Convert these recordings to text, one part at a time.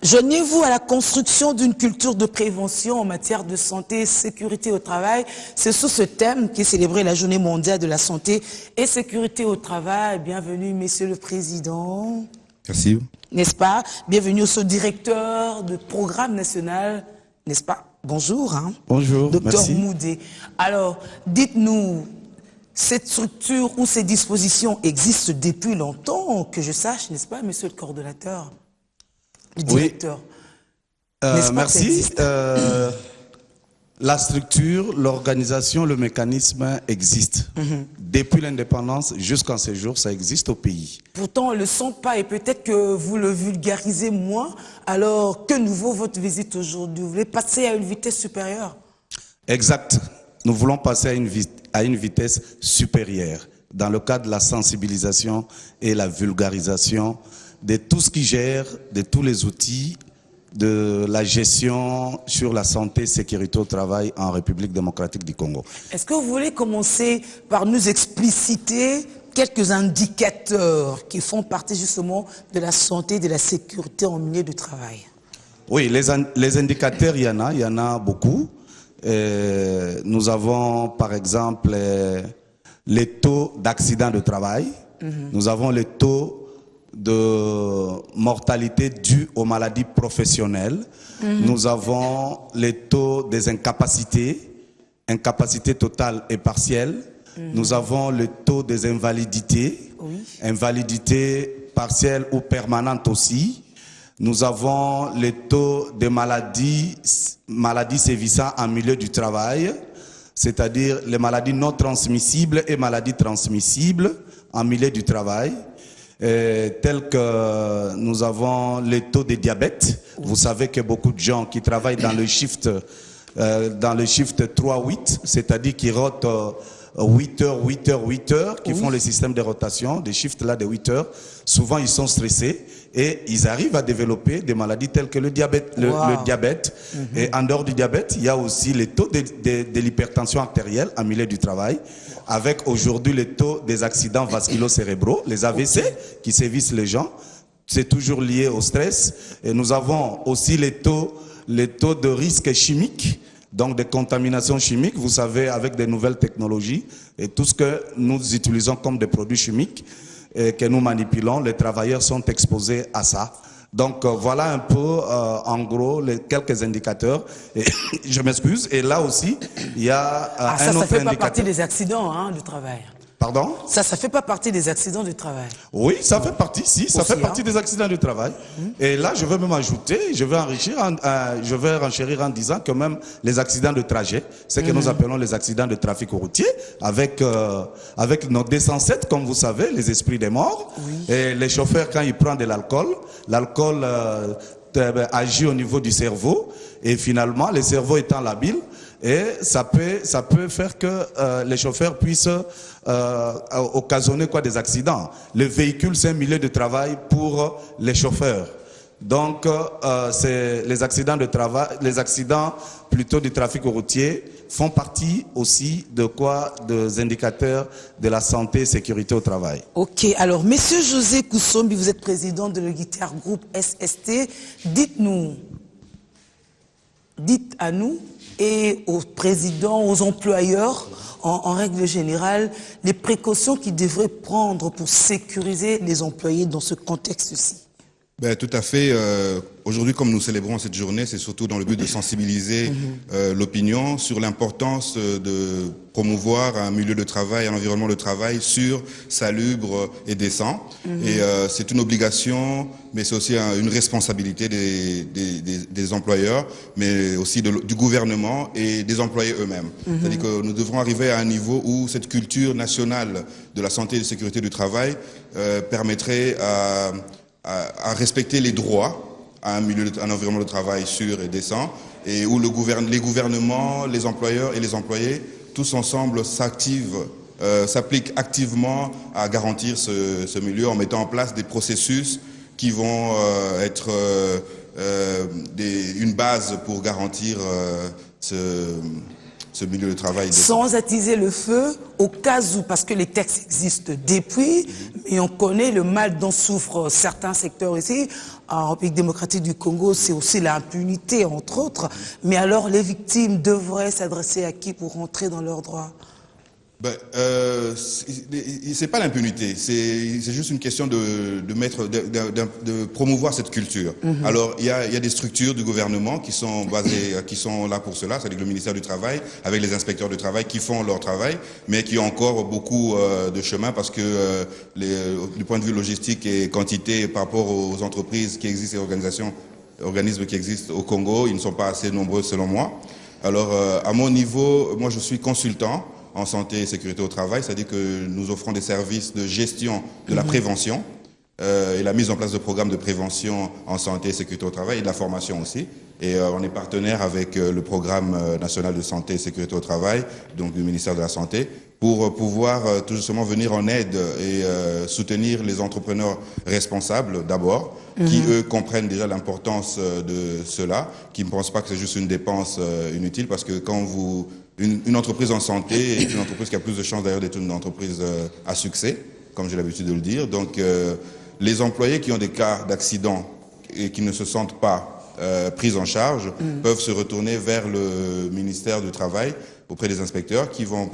Joignez-vous à la construction d'une culture de prévention en matière de santé et sécurité au travail. C'est sous ce thème qu'est célébrée la Journée mondiale de la santé et sécurité au travail. Bienvenue, Monsieur le Président. Merci. N'est-ce pas? Bienvenue au sous-directeur de programme national, n'est-ce pas? Bonjour. Bonjour, Docteur merci. Moudé. Alors, dites-nous, cette structure ou ces dispositions existent depuis longtemps, que je sache, n'est-ce pas, Monsieur le coordonnateur? Le directeur. Oui. Merci. La structure, l'organisation, le mécanisme existent. Depuis l'indépendance jusqu'en ce jour, ça existe au pays. Pourtant, on ne le sent pas et peut-être que vous le vulgarisez moins. Alors, que nouveau votre visite aujourd'hui? Vous voulez passer à une vitesse supérieure? Exact. Nous voulons passer à une vitesse supérieure dans le cadre de la sensibilisation et la vulgarisation de tout ce qui gère, de tous les outils de la gestion sur la santé et sécurité au travail en République démocratique du Congo. Est-ce que vous voulez commencer par nous expliciter quelques indicateurs qui font partie justement de la santé et de la sécurité en milieu de travail? Oui, les indicateurs, il y en a beaucoup. Nous avons par exemple les taux d'accidents de travail. Nous avons les taux de mortalité due aux maladies professionnelles. Nous avons les taux des incapacités, incapacité totale et partielle. Nous avons le taux des invalidités, invalidité partielle ou permanente aussi. Nous avons les taux de maladies sévissant en milieu du travail, c'est-à-dire les maladies non transmissibles et maladies transmissibles en milieu du travail. Tels que nous avons les taux de diabète. Vous savez que beaucoup de gens qui travaillent dans le shift 3-8, c'est-à-dire qui rotent 8 heures, 8 heures, 8 heures, qui font le système de rotation, des shifts là de 8 heures, souvent ils sont stressés et ils arrivent à développer des maladies telles que le diabète. Le diabète. Et en dehors du diabète, il y a aussi les taux de l'hypertension artérielle en milieu du travail, avec aujourd'hui les taux des accidents vasculo-cérébraux, les AVC, qui sévissent les gens. C'est toujours lié au stress. Et nous avons aussi les taux de risque chimique, donc des contaminations chimiques, vous savez, avec des nouvelles technologies et tout ce que nous utilisons comme des produits chimiques et que nous manipulons, les travailleurs sont exposés à ça. Donc voilà un peu en gros quelques indicateurs. Et, je m'excuse. Et là aussi, il y a un autre indicateur. Ça fait pas partie des accidents du travail. Pardon? Ça fait pas partie des accidents du travail. Oui, ça fait partie, si, ça fait partie des accidents du travail. Et là, je vais même ajouter, je vais renchérir en disant que même les accidents de trajet, ce que nous appelons les accidents de trafic routier, avec nos 207, comme vous savez, les esprits des morts, et les chauffeurs, quand ils prennent de l'alcool, l'alcool agit au niveau du cerveau, et finalement, le cerveau étant labile, et ça peut faire que les chauffeurs puissent occasionner des accidents. Le véhicule, c'est un milieu de travail pour les chauffeurs. Donc, c'est les accidents de travail, les accidents plutôt du trafic routier font partie aussi des indicateurs de la santé et sécurité au travail. Ok, alors, Monsieur José Kousombi, vous êtes président de le Guitar Group SST. Dites à nous et aux présidents, aux employeurs, en règle générale, les précautions qu'ils devraient prendre pour sécuriser les employés dans ce contexte-ci. Tout à fait. Aujourd'hui, comme nous célébrons cette journée, c'est surtout dans le but de sensibiliser l'opinion sur l'importance de promouvoir un milieu de travail, un environnement de travail sûr, salubre et décent. Et c'est une obligation, mais c'est aussi une responsabilité des employeurs, mais aussi du gouvernement et des employés eux-mêmes. C'est-à-dire que nous devrons arriver à un niveau où cette culture nationale de la santé et de la sécurité du travail permettrait à respecter les droits à un environnement de travail sûr et décent, et où les gouvernements, les employeurs et les employés, tous ensemble s'appliquent activement à garantir ce milieu en mettant en place des processus qui vont être une base pour garantir ce milieu de travail. Sans attiser le feu, au cas où, parce que les textes existent depuis, mais on connaît le mal dont souffrent certains secteurs ici. En République démocratique du Congo, c'est aussi l'impunité, entre autres. Mais alors, les victimes devraient s'adresser à qui pour rentrer dans leurs droits? Ben, c'est pas l'impunité, c'est juste une question de promouvoir cette culture. Alors il y a des structures du gouvernement qui sont basées, qui sont là pour cela, c'est-à-dire le ministère du Travail, avec les inspecteurs du travail qui font leur travail, mais qui ont encore beaucoup de chemin parce que du point de vue logistique et quantité par rapport aux entreprises qui existent et organismes qui existent au Congo, ils ne sont pas assez nombreux selon moi. Alors à mon niveau, moi je suis consultant en santé et sécurité au travail, c'est-à-dire que nous offrons des services de gestion de la prévention et la mise en place de programmes de prévention en santé et sécurité au travail et de la formation aussi. Et on est partenaire avec le programme national de santé et sécurité au travail, donc du ministère de la Santé, pour pouvoir tout justement venir en aide et soutenir les entrepreneurs responsables d'abord, qui eux comprennent déjà l'importance de cela, qui ne pensent pas que c'est juste une dépense inutile, parce que quand une entreprise en santé est une entreprise qui a plus de chances d'ailleurs d'être une entreprise à succès, comme j'ai l'habitude de le dire. Donc les employés qui ont des cas d'accident et qui ne se sentent pas pris en charge peuvent se retourner vers le ministère du Travail auprès des inspecteurs qui vont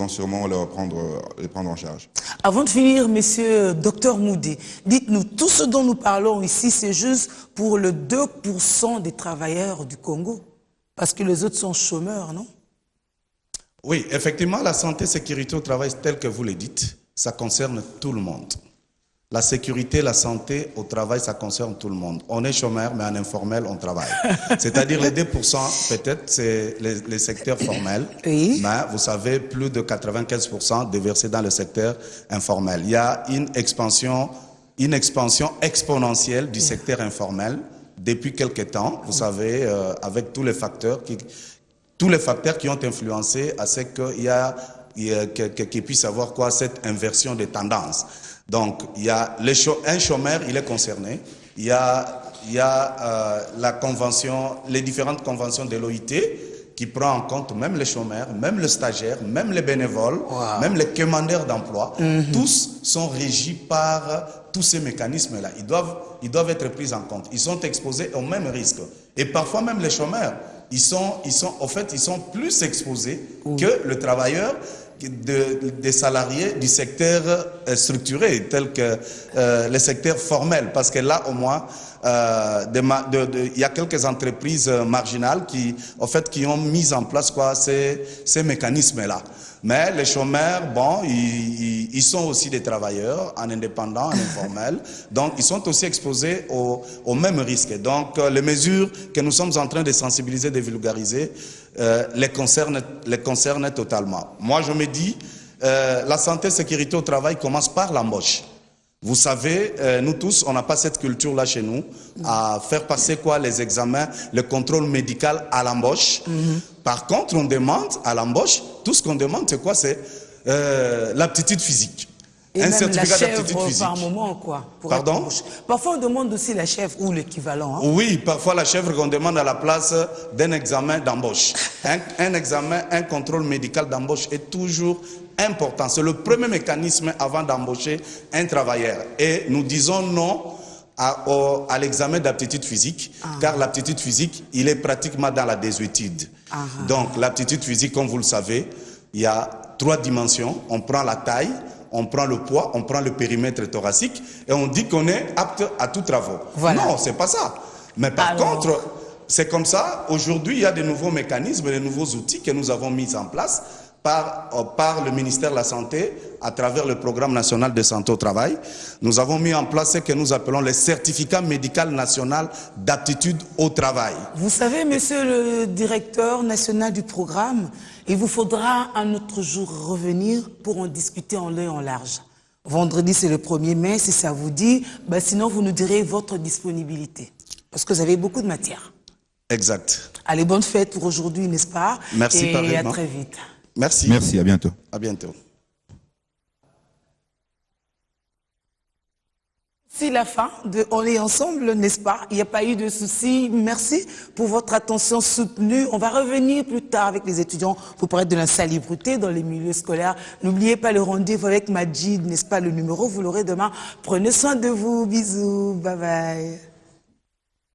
sûrement les prendre en charge. Avant de finir, monsieur Dr Moudé, dites-nous, tout ce dont nous parlons ici, c'est juste pour le 2% des travailleurs du Congo, parce que les autres sont chômeurs, non? Oui, effectivement, la santé, sécurité au travail, tel que vous le dites, ça concerne tout le monde. La sécurité, la santé au travail, ça concerne tout le monde. On est chômeur, mais en informel, on travaille. C'est-à-dire les 2%, peut-être, c'est les secteurs formels. Oui. Mais vous savez, plus de 95% déversés dans le secteur informel. Il y a une expansion exponentielle du secteur informel depuis quelque temps, vous savez, avec tous les facteurs qui ont influencé à ce qu'il puisse avoir cette inversion des tendances. Donc, il y a un chômeur, il est concerné. Il y a les différentes conventions de l'OIT qui prend en compte même les chômeurs, même les stagiaires, même les bénévoles, même les commandeurs d'emploi. Tous sont régis par tous ces mécanismes-là. Ils doivent être pris en compte. Ils sont exposés aux mêmes risques. Et parfois même les chômeurs, ils sont plus exposés que le travailleur des salariés du secteur structuré, tel que le secteur formel. Parce que là, au moins, il y a quelques entreprises marginales qui ont mis en place ces mécanismes-là. Mais les chômeurs, bon, ils sont aussi des travailleurs en indépendant, en informel. Donc, ils sont aussi exposés aux mêmes risques. Donc, les mesures que nous sommes en train de sensibiliser, de vulgariser, les concernent totalement. Moi, je me dis, la santé, sécurité au travail commence par l'embauche. Vous savez, nous tous, on n'a pas cette culture-là chez nous, à faire passer les examens, le contrôle médical à l'embauche. Par contre, on demande à l'embauche, tout ce qu'on demande, c'est quoi? C'est l'aptitude physique. Et un même certificat la chèvre d'aptitude physique. par moment, quoi. Pardon? Parfois, on demande aussi la chèvre ou l'équivalent. Hein? Oui, parfois la chèvre qu'on demande à la place d'un examen d'embauche. Un examen, un contrôle médical d'embauche est toujours important. C'est le premier mécanisme avant d'embaucher un travailleur. Et nous disons non à l'examen d'aptitude physique, car l'aptitude physique, il est pratiquement dans la désuétude. Donc l'aptitude physique, comme vous le savez, il y a 3 dimensions. On prend la taille, on prend le poids, on prend le périmètre thoracique et on dit qu'on est apte à tout travaux. Voilà. Non, c'est pas ça. Mais par contre, c'est comme ça. Aujourd'hui, il y a de nouveaux mécanismes, de nouveaux outils que nous avons mis en place par le ministère de la Santé à travers le programme national de santé au travail. Nous avons mis en place ce que nous appelons le certificat médical national d'aptitude au travail. Vous savez, monsieur le directeur national du programme, il vous faudra un autre jour revenir pour en discuter en long et en large. Vendredi, c'est le 1er mai, si ça vous dit. Sinon, vous nous direz votre disponibilité. Parce que vous avez beaucoup de matière. Exact. Allez, bonne fête pour aujourd'hui, n'est-ce pas? Merci, et à très vite. Merci. Merci, à bientôt. À bientôt. C'est la fin de On est ensemble, n'est-ce pas? Il n'y a pas eu de soucis. Merci pour votre attention soutenue. On va revenir plus tard avec les étudiants pour parler de l'insalubrité dans les milieux scolaires. N'oubliez pas le rendez-vous avec Majid, n'est-ce pas? Le numéro, vous l'aurez demain. Prenez soin de vous. Bisous. Bye bye.